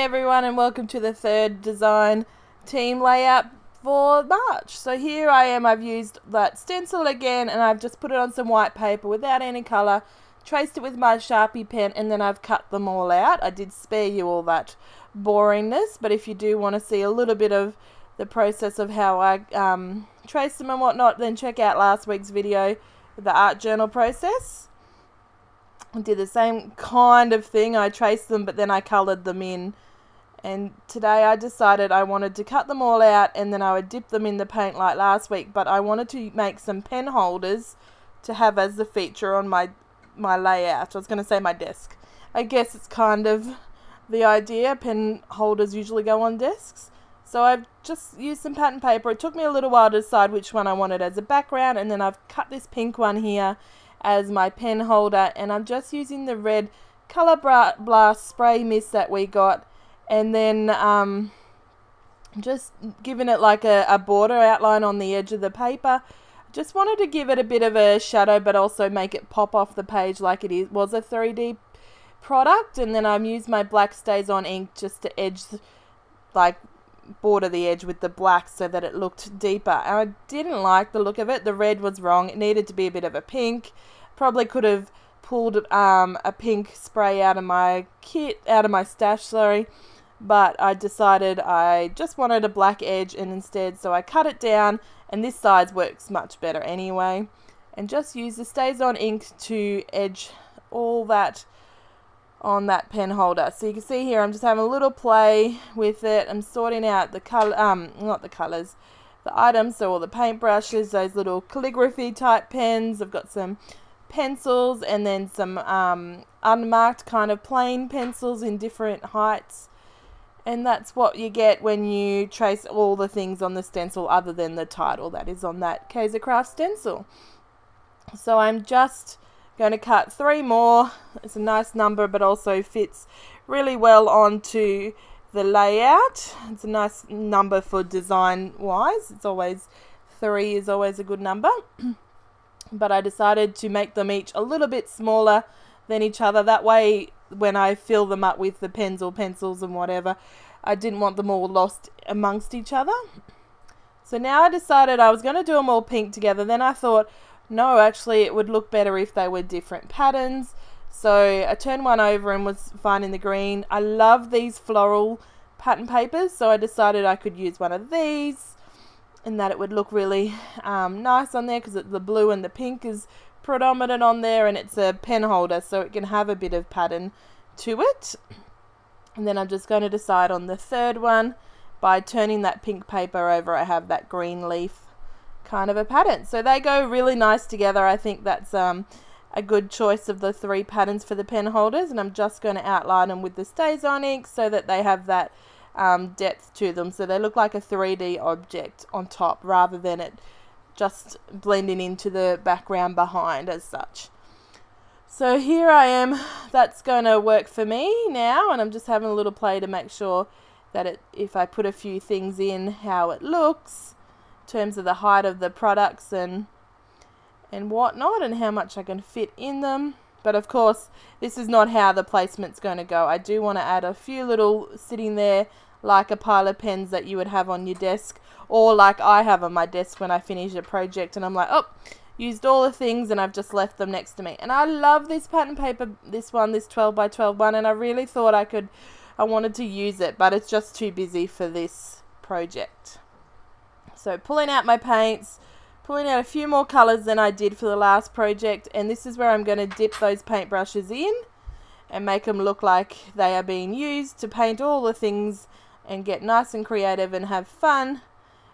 everyone, and welcome to the third design team layout for March. So here I am, I've used that stencil again and I've just put it on some white paper without any colour, traced it with my Sharpie pen, and then I've cut them all out. I did spare you all that boringness, but if you do want to see a little bit of the process of how I trace them and whatnot, then check out last week's video with the art journal process. I did the same kind of thing. I traced them, but then I coloured them in. And today I decided I wanted to cut them all out and then I would dip them in the paint like last week. But I wanted to make some pen holders to have as the feature on my layout. I was going to say my desk. I guess it's kind of the idea. Pen holders usually go on desks. So I've just used some pattern paper. It took me a little while to decide which one I wanted as a background. And then I've cut this pink one here as my pen holder, and I'm just using the red Colour Blast spray mist that we got, and then just giving it like a border outline on the edge of the paper. Just wanted to give it a bit of a shadow but also make it pop off the page like it was a 3D product. And then I've used my black Stays On ink just to edge, like border the edge with the black so that it looked deeper. And I didn't like the look of it. The red was wrong. It needed to be a bit of a pink. Probably could have pulled a pink spray out of my stash, sorry, but I decided I just wanted a black edge, and instead, so I cut it down, and this size works much better anyway, and just use the Stays On ink to edge all that on that pen holder. So you can see here I'm just having a little play with it. I'm sorting out the color, not the colors, the items, so all the paintbrushes, those little calligraphy type pens. I've got some pencils and then some unmarked kind of plain pencils in different heights, and that's what you get when you trace all the things on the stencil other than the title that is on that Kaiser Craft stencil. So I'm just going to cut 3 more. It's a nice number but also fits really well onto the layout. It's a nice number for design wise. It's always 3 is always a good number. But I decided to make them each a little bit smaller than each other. That way, when I fill them up with the pens or pencils and whatever, I didn't want them all lost amongst each other. So now I decided I was going to do them all pink together. Then I thought, no, actually it would look better if they were different patterns. So I turned one over and was finding the green. I love these floral pattern papers, so I decided I could use one of these, and that it would look really nice on there because the blue and the pink is predominant on there, and it's a pen holder so it can have a bit of pattern to it. And then I'm just going to decide on the third one by turning that pink paper over. I have that green leaf kind of a pattern, so they go really nice together. I think that's a good choice of the 3 patterns for the pen holders, and I'm just going to outline them with the Stays On ink so that they have that depth to them, so they look like a 3D object on top rather than it just blending into the background behind as such. So here I am. That's going to work for me now, and I'm just having a little play to make sure that if I put a few things in, how it looks in terms of the height of the products and whatnot, and how much I can fit in them. But of course, this is not how the placement's going to go. I do want to add a few little sitting there like a pile of pens that you would have on your desk, or like I have on my desk when I finish a project and I'm like, oh, used all the things and I've just left them next to me. And I love this pattern paper, this 12 by 12 one, and I really thought I wanted to use it, but it's just too busy for this project. So pulling out my paints, pulling out a few more colours than I did for the last project, and this is where I'm going to dip those paintbrushes in and make them look like they are being used to paint all the things and get nice and creative and have fun.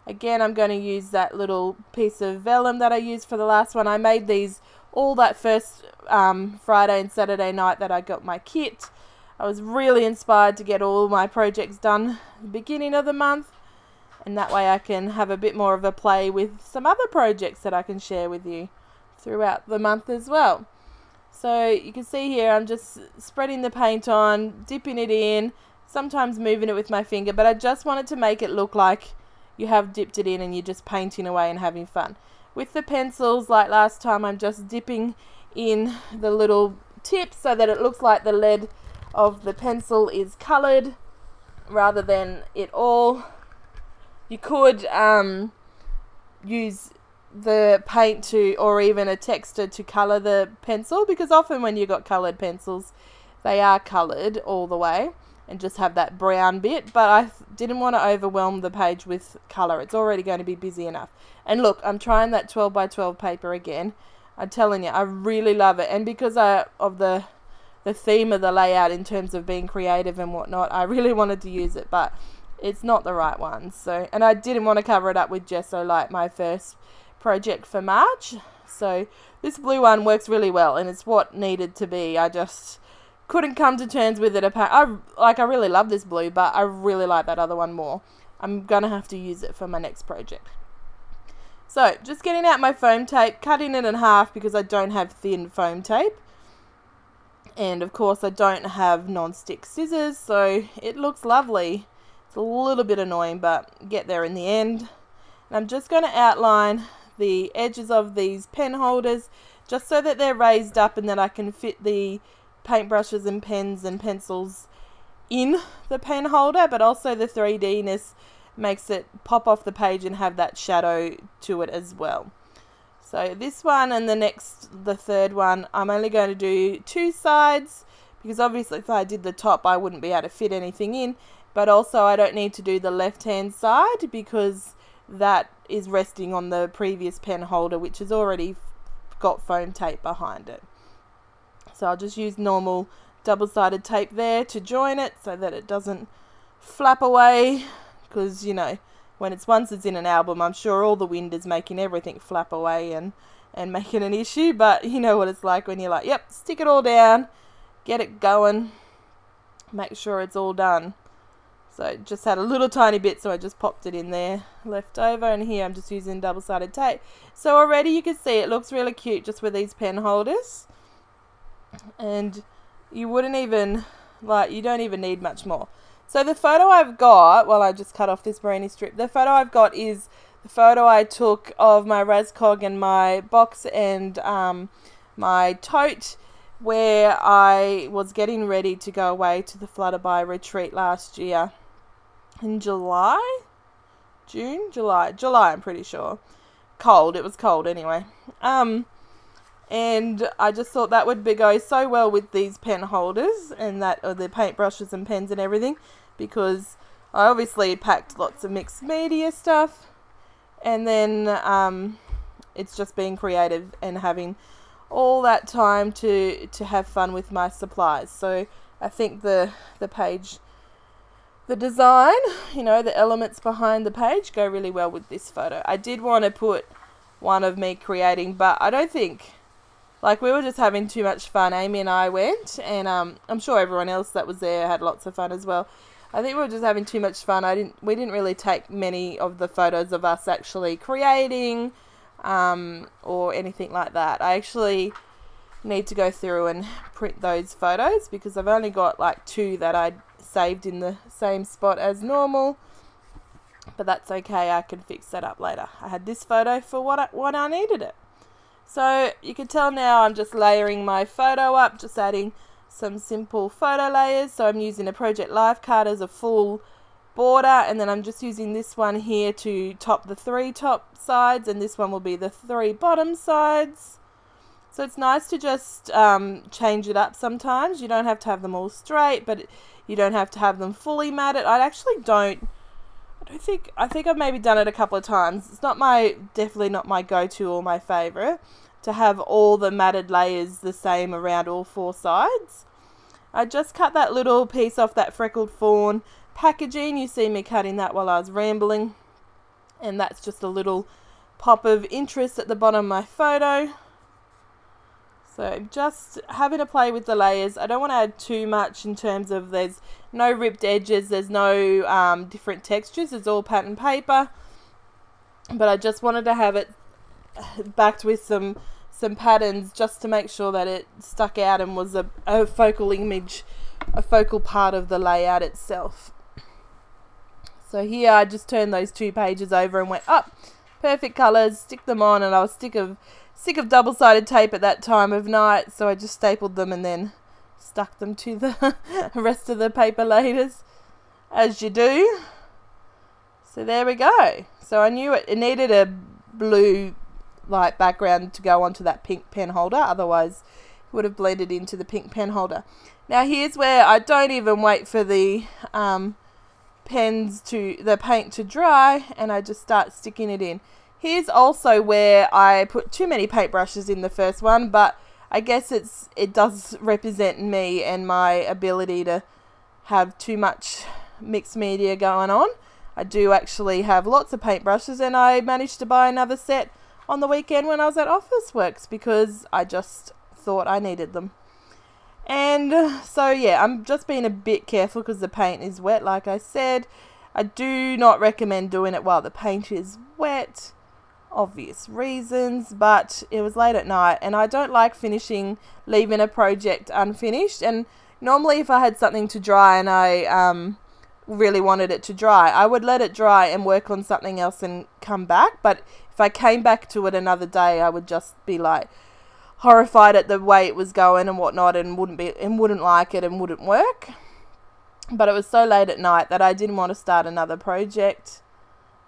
Again, I'm going to use that little piece of vellum that I used for the last one. I made these all that first Friday and Saturday night that I got my kit. I was really inspired to get all my projects done at the beginning of the month, and that way I can have a bit more of a play with some other projects that I can share with you throughout the month as well. So you can see here I'm just spreading the paint on, dipping it in, sometimes moving it with my finger, but I just wanted to make it look like you have dipped it in and you're just painting away and having fun. With the pencils, like last time, I'm just dipping in the little tips so that it looks like the lead of the pencil is coloured, rather than it all. You could use the paint to, or even a texture to colour the pencil, because often when you've got coloured pencils, they are coloured all the way and just have that brown bit, but I didn't want to overwhelm the page with colour. It's already going to be busy enough. And look, I'm trying that 12 by 12 paper again. I'm telling you, I really love it, and because of the theme of the layout in terms of being creative and whatnot, I really wanted to use it, but it's not the right one. So, and I didn't want to cover it up with gesso like my first project for March. So this blue one works really well, and it's what needed to be. I just couldn't come to terms with it. I really love this blue, but I really like that other one more. I'm gonna have to use it for my next project. So just getting out my foam tape, cutting it in half because I don't have thin foam tape. And of course I don't have non-stick scissors, so it looks lovely. It's a little bit annoying, but get there in the end. And I'm just going to outline the edges of these pen holders just so that they're raised up and that I can fit the paintbrushes and pens and pencils in the pen holder, but also the 3D-ness makes it pop off the page and have that shadow to it as well. So this one and the third one, I'm only going to do two sides, because obviously if I did the top I wouldn't be able to fit anything in, but also I don't need to do the left hand side because that is resting on the previous pen holder, which has already got foam tape behind it. So I'll just use normal double-sided tape there to join it so that it doesn't flap away, because you know, once it's in an album, I'm sure all the wind is making everything flap away and making an issue, but you know what it's like when you're like, yep, stick it all down, get it going, make sure it's all done. So it just had a little tiny bit, so I just popped it in there left over, and here I'm just using double-sided tape. So already you can see it looks really cute just with these pen holders, and you don't even need much more. So the photo I've got, I just cut off this Marini strip, the photo I've got is the photo I took of my Razcog and my box and my tote, where I was getting ready to go away to the Flutterby retreat last year in July, I'm pretty sure. It was cold anyway. And I just thought that would go so well with these pen holders and the paintbrushes and pens and everything, because I obviously packed lots of mixed media stuff, and then it's just being creative and having all that time to have fun with my supplies. So I think the page, the design, the elements behind the page go really well with this photo. I did want to put one of me creating, but I don't think, we were just having too much fun. Amy and I went, and I'm sure everyone else that was there had lots of fun as well. I think we were just having too much fun. We didn't really take many of the photos of us actually creating or anything like that. I actually need to go through and print those photos, because I've only got two that I saved in the same spot as normal, but that's okay. I can fix that up later. I had this photo for what I needed it. So you can tell now I'm just layering my photo up, just adding some simple photo layers. So I'm using a Project Life card as a full border, and then I'm just using this one here to top the 3 top sides, and this one will be the 3 bottom sides. So it's nice to just change it up sometimes. You don't have to have them all straight, but you don't have to have them fully matted. I think I've maybe done it a couple of times. It's definitely not my go-to or my favourite to have all the matted layers the same around all 4 sides. I just cut that little piece off that freckled fawn packaging. You see me cutting that while I was rambling, and that's just a little pop of interest at the bottom of my photo. So just having to play with the layers. I don't want to add too much in terms of there's no ripped edges, there's no different textures, it's all pattern paper. But I just wanted to have it backed with some patterns just to make sure that it stuck out and was a focal image, a focal part of the layout itself. So here I just turned those 2 pages over and went, perfect colours, stick them on, and I was sick of double-sided tape at that time of night, so I just stapled them and then stuck them to the rest of the paper layers. as you do. So there we go. So I knew it needed a blue like background to go onto that pink pen holder, otherwise it would have blended into the pink pen holder. Now here's where I don't even wait for the paint to dry, and I just start sticking it in. Here's also where I put too many paintbrushes in the first one, but I guess it does represent me and my ability to have too much mixed media going on. I do actually have lots of paintbrushes, and I managed to buy another set on the weekend when I was at Officeworks because I just thought I needed them. And so yeah, I'm just being a bit careful because the paint is wet, like I said. I do not recommend doing it while the paint is wet, obvious reasons, but it was late at night and I don't like leaving a project unfinished. And normally if I had something to dry and I really wanted it to dry, I would let it dry and work on something else and come back. But if I came back to it another day, I would just be like horrified at the way it was going and whatnot, and wouldn't like it and wouldn't work. But it was so late at night that I didn't want to start another project,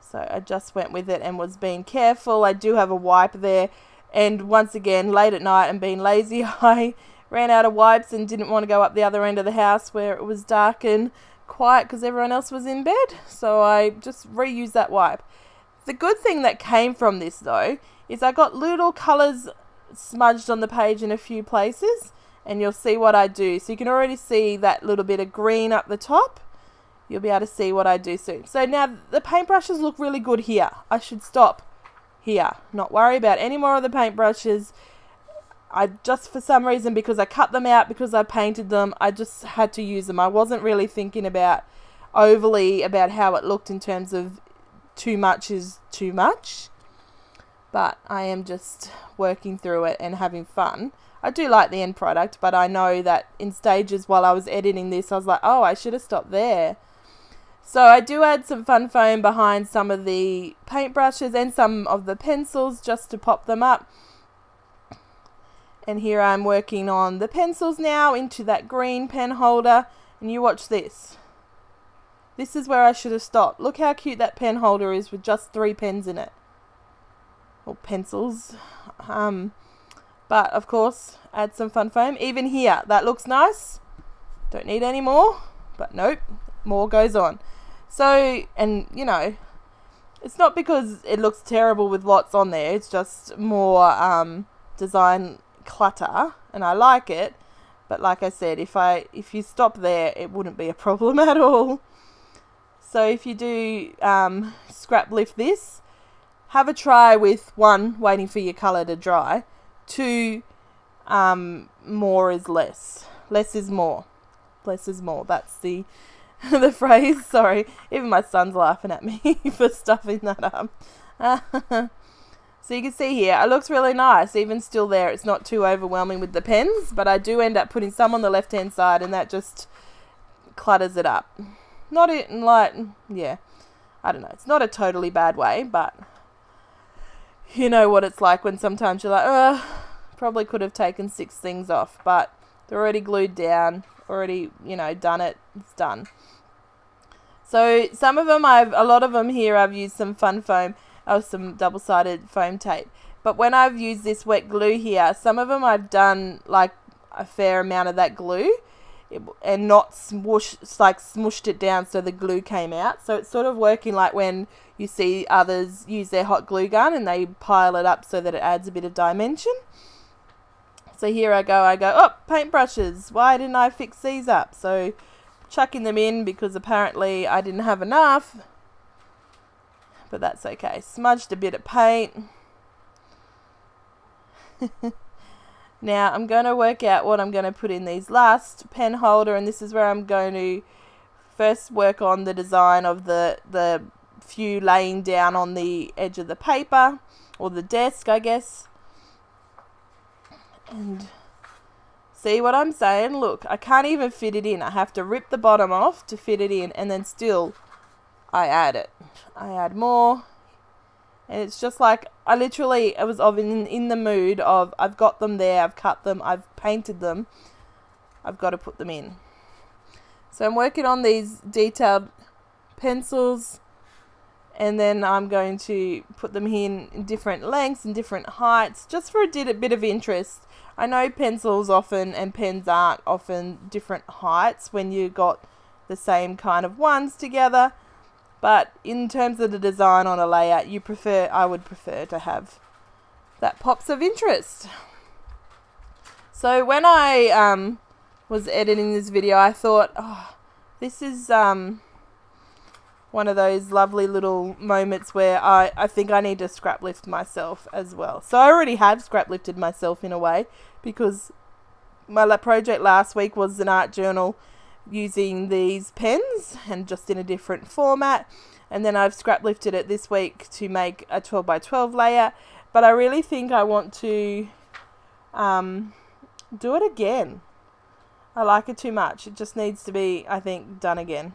so I just went with it and was being careful. I do have a wipe there, and once again, late at night and being lazy, I ran out of wipes and didn't want to go up the other end of the house where it was dark and quiet because everyone else was in bed, so I just reused that wipe. The good thing that came from this though is I got little colours smudged on the page in a few places, and you'll see what I do. So you can already see that little bit of green up the top. You'll be able to see what I do soon. So now the paintbrushes look really good here. I should stop here, not worry about any more of the paintbrushes. I just, for some reason, because I cut them out, because I painted them, I just had to use them. I wasn't really thinking overly about how it looked in terms of too much is too much. But I am just working through it and having fun. I do like the end product, but I know that in stages while I was editing this, I was like, oh, I should have stopped there. So I do add some fun foam behind some of the paintbrushes and some of the pencils just to pop them up. And here I'm working on the pencils now into that green pen holder. And you watch this. This is where I should have stopped. Look how cute that pen holder is with just 3 pens in it. Or pencils. But of course, add some fun foam. Even here, that looks nice. Don't need any more. But nope, more goes on. So, and you know, it's not because it looks terrible with lots on there. It's just more design clutter, and I like it. But like I said, if you stop there, it wouldn't be a problem at all. So if you do scrap lift this, have a try with 1, waiting for your colour to dry. 2, more is less. Less is more. Less is more. That's the phrase. Sorry, even my son's laughing at me for stuffing that up. So you can see here, it looks really nice. Even still there, it's not too overwhelming with the pens, but I do end up putting some on the left-hand side, and that just clutters it up. Not in like, yeah, I don't know. It's not a totally bad way, but you know what it's like when sometimes you're like, probably could have taken 6 things off, but they're already glued down, already, done it. It's done. So some of them, a lot of them here, I've used some fun foam, some double-sided foam tape. But when I've used this wet glue here, some of them I've done like a fair amount of that glue and not smushed it down so the glue came out. So it's sort of working like when you see others use their hot glue gun and they pile it up so that it adds a bit of dimension. So here I go, oh, paintbrushes, why didn't I fix these up? So chucking them in because apparently I didn't have enough. But that's okay. Smudged a bit of paint. Now I'm going to work out what I'm going to put in these last pen holder, and this is where I'm going to first work on the design of the few laying down on the edge of the paper, or the desk, I guess. And see what I'm saying? Look, I can't even fit it in. I have to rip the bottom off to fit it in, and then still I add it. I add more. And it's just like, I was in the mood of, I've got them there, I've cut them, I've painted them, I've got to put them in. So I'm working on these detailed pencils, and then I'm going to put them in different lengths and different heights, just for a bit of interest. I know pencils often and pens aren't often different heights when you got the same kind of ones together, but in terms of the design on a layout, I would prefer to have that pops of interest. So when I was editing this video, I thought, oh, this is one of those lovely little moments where I think I need to scrap lift myself as well. So I already have scrap lifted myself in a way, because my project last week was an art journal using these pens and just in a different format, and then I've scrap lifted it this week to make a 12 by 12 layout. But I really think I want to do it again. I like it too much. It just needs to be, I think, done again.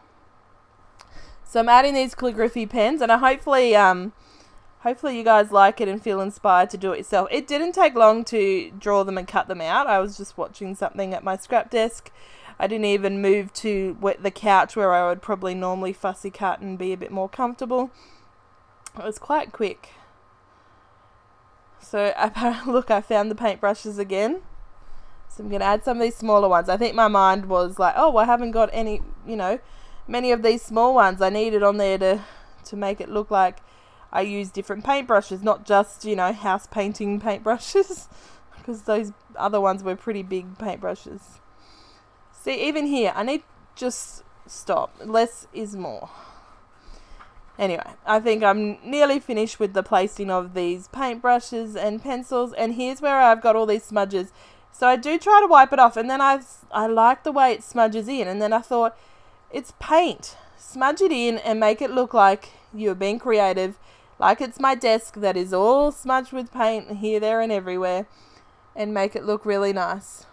So I'm adding these calligraphy pens, and hopefully you guys like it and feel inspired to do it yourself. It didn't take long to draw them and cut them out. I was just watching something at my scrap desk. I didn't even move to the couch where I would probably normally fussy cut and be a bit more comfortable. It was quite quick. So look, I found the paintbrushes again. So I'm going to add some of these smaller ones. I think my mind was like, oh, I haven't got any, many of these small ones. I need it on there to make it look like I use different paintbrushes, not just, house painting paintbrushes, because those other ones were pretty big paintbrushes. See, even here, I need just stop. Less is more. Anyway, I think I'm nearly finished with the placing of these paintbrushes and pencils, and here's where I've got all these smudges. So I do try to wipe it off, and then I like the way it smudges in, and then I thought, it's paint. Smudge it in and make it look like you're being creative, like it's my desk that is all smudged with paint here, there, and everywhere, and make it look really nice.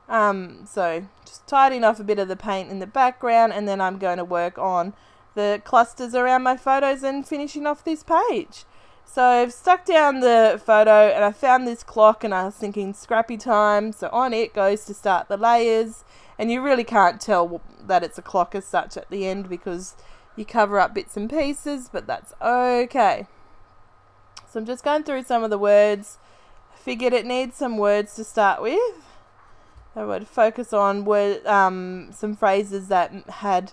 So just tidying off a bit of the paint in the background, and then I'm going to work on the clusters around my photos and finishing off this page. So I've stuck down the photo, and I found this clock, and I was thinking scrappy time, so on it goes to start the layers. And you really can't tell that it's a clock as such at the end, because you cover up bits and pieces, but that's okay. So I'm just going through some of the words. I figured it needs some words to start with. I would focus on some phrases that had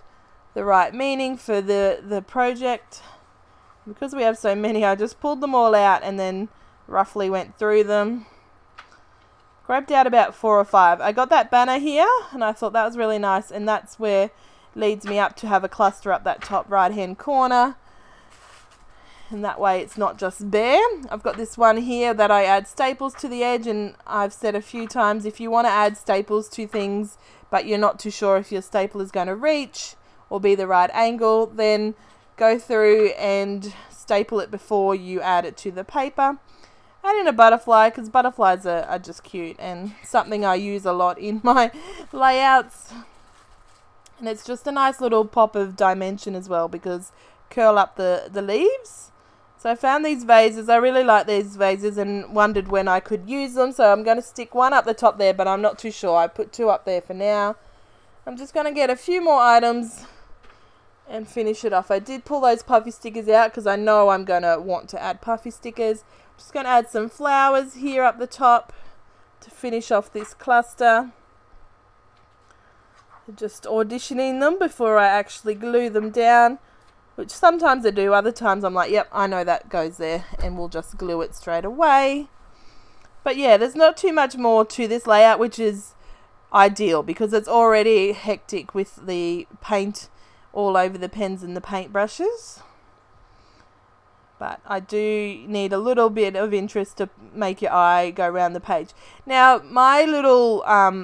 the right meaning for the project. Because we have so many, I just pulled them all out and then roughly went through them. Grabbed out about 4 or 5. I got that banner here, and I thought that was really nice, and that's where leads me up to have a cluster up that top right hand corner, and that way it's not just bare. I've got this one here that I add staples to the edge, and I've said a few times, if you want to add staples to things but you're not too sure if your staple is going to reach or be the right angle, then go through and staple it before you add it to the paper. Add in a butterfly, because butterflies are just cute and something I use a lot in my layouts. And it's just a nice little pop of dimension as well, because curl up the leaves. So I found these vases. I really like these vases and wondered when I could use them. So I'm going to stick one up the top there, but I'm not too sure. I put 2 up there for now. I'm just going to get a few more items and finish it off. I did pull those puffy stickers out because I know I'm going to want to add puffy stickers. I'm just going to add some flowers here up the top to finish off this cluster. Just auditioning them before I actually glue them down, which sometimes I do. Other times I'm like, yep, I know that goes there, and we'll just glue it straight away. But yeah, there's not too much more to this layout, which is ideal because it's already hectic with the paint all over the pens and the paintbrushes. But I do need a little bit of interest to make your eye go around the page. Now, my little,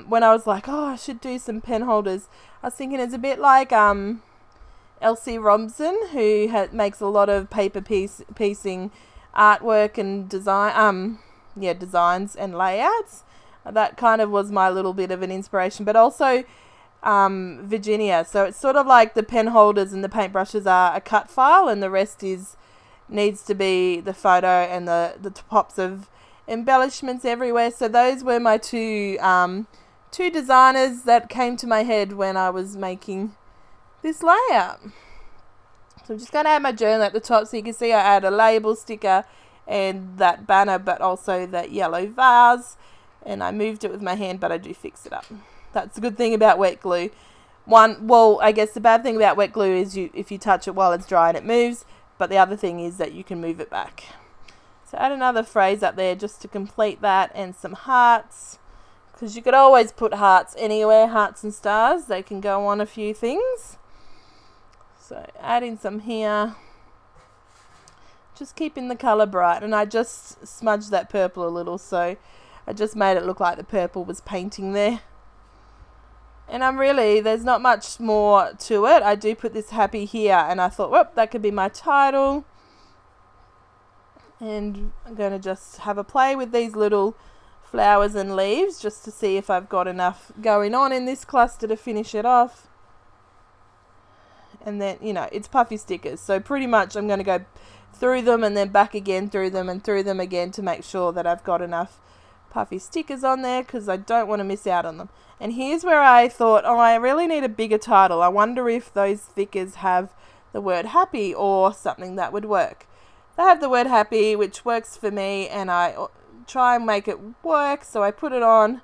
when I was like, oh, I should do some pen holders, I was thinking it's a bit like Elsie Robson, who makes a lot of paper piecing artwork and designs and layouts. That kind of was my little bit of an inspiration, but also Virginia. So it's sort of like the pen holders and the paintbrushes are a cut file, and the rest needs to be the photo and the pops of embellishments everywhere. So those were my two two designers that came to my head when I was making this layout. So I'm just going to add my journal at the top, so you can see I add a label sticker and that banner, but also that yellow vase, and I moved it with my hand, but I do fix it up. That's the good thing about wet glue. I guess the bad thing about wet glue is if you touch it while it's dry and it moves, but the other thing is that you can move it back. So add another phrase up there just to complete that, and some hearts, because you could always put hearts anywhere, hearts and stars, they can go on a few things. So adding some here, just keeping the colour bright, and I just smudged that purple a little, so I just made it look like the purple was painting there. And there's not much more to it. I do put this happy here, and I thought, well, that could be my title. And I'm going to just have a play with these little flowers and leaves just to see if I've got enough going on in this cluster to finish it off. And then, it's puffy stickers, so pretty much I'm going to go through them and then back again through them and through them again to make sure that I've got enough puffy stickers on there, because I don't want to miss out on them. And here's where I thought, I really need a bigger title. I wonder if those stickers have the word happy or something that would work. They have the word happy, which works for me, and I try and make it work, so I put it on,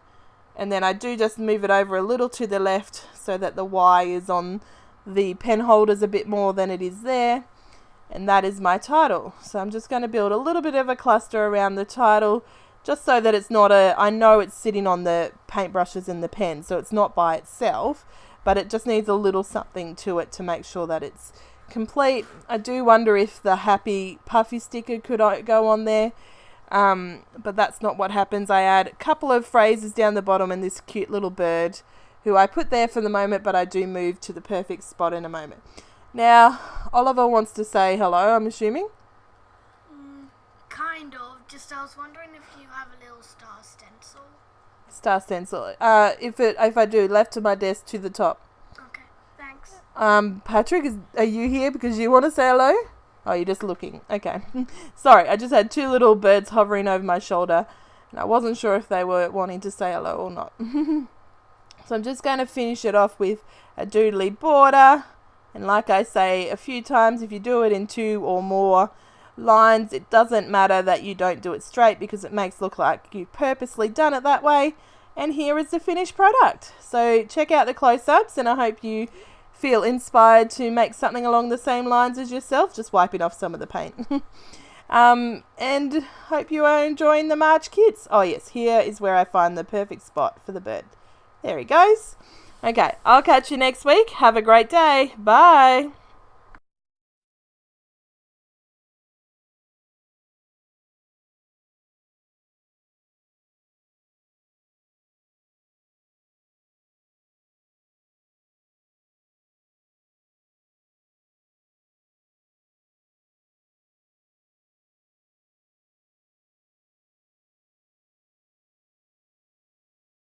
and then I do just move it over a little to the left so that the Y is on the pen holders a bit more than it is there, and that is my title. So I'm just going to build a little bit of a cluster around the title, just so that it's not I know it's sitting on the paintbrushes and the pen, so it's not by itself, but it just needs a little something to it to make sure that it's complete. I do wonder if the happy puffy sticker could go on there, but that's not what happens. I add a couple of phrases down the bottom and this cute little bird, who I put there for the moment, but I do move to the perfect spot in a moment. Now, Oliver wants to say hello, I'm assuming? Kind of. Just I was wondering if you have a little star stencil. Star stencil. If I do, left of my desk to the top. Okay, thanks. Patrick, are you here because you want to say hello? Oh, you're just looking. Okay. Sorry, I just had two little birds hovering over my shoulder, and I wasn't sure if they were wanting to say hello or not. So I'm just going to finish it off with a doodly border. And like I say a few times, if you do it in 2 or more lines, it doesn't matter that you don't do it straight, because it makes it look like you've purposely done it that way. And here is the finished product. So check out the close-ups, and I hope you feel inspired to make something along the same lines as yourself, just wiping off some of the paint. And hope you are enjoying the March kits. Oh yes, here is where I find the perfect spot for the bird. There he goes. Okay, I'll catch you next week. Have a great day. Bye.